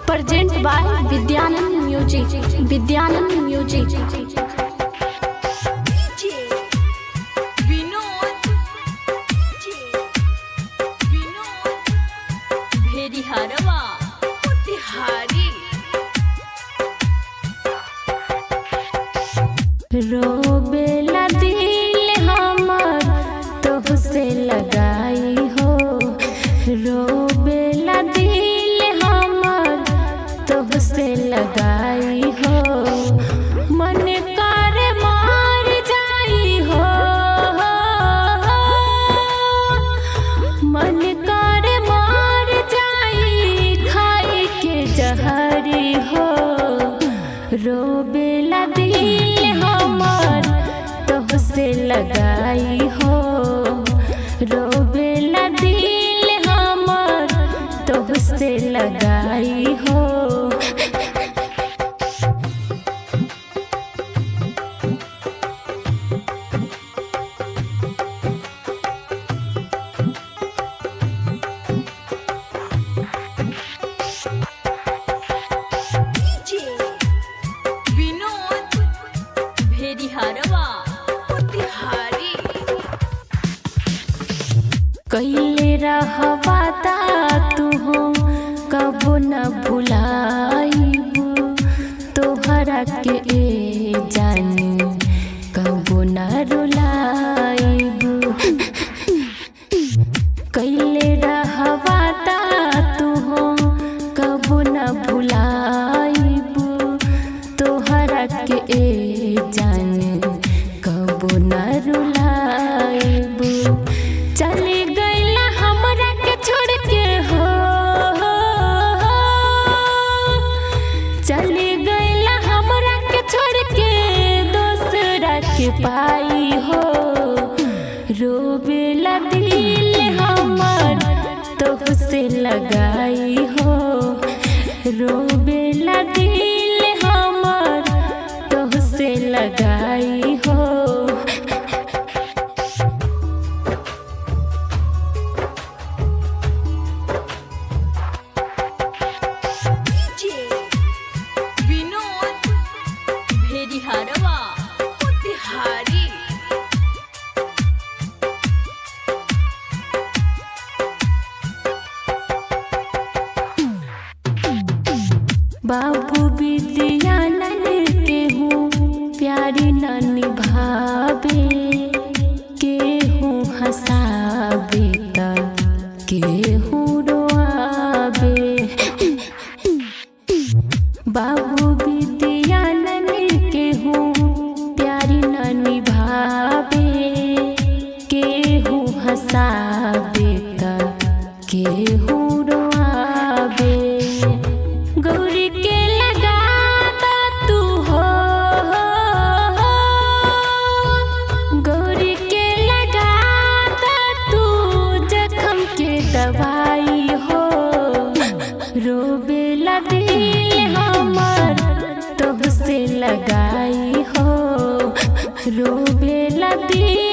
Present by Vidyanand music. Vidyanand music. रोबेला दिल हमर तोहसे लगाई हो, रोबेला दिल हमर तोहसे लगाई हो। मन कर मार जाई हो, मन कर मार जाई खाई के जहरी हो। रोबेला दिल हमर तोहसे लगाई हो, रोबेला दिल हमर तोहसे लगाई हो। कैले रहवाता तू हो कबो न भुलाइबू, तोहरा के ए जानी कबो न रुलाइबू। कैले रहवाता तू हो कबो न भुलाइबू, तोहरा के ए जानी कबो न रुलाइबू। चली गईला हमरा के छोड़ के हो, चली गईला हमरा के छोड़ के दूसरा के पाई हो। रोबेला दिल हमर तोहसे लगाई हो, रोबेला दिल हमर तोहसे लगाई हो। बाबू विद्यानंद के हूँ प्यारी न निभावे, के हूँ हंसावे त के हूँ रोआवे। बाबू विद्यानंद के हूँ प्यारी न निभावे, के हूँ हंसावे त के हूँ रोआवे। गौरी के लगाता तू हो, गौरी के लगाता तू जख्म के दवाई हो। रोबेला दिल हमर तोहसे लगाई हो, रोबेला दिल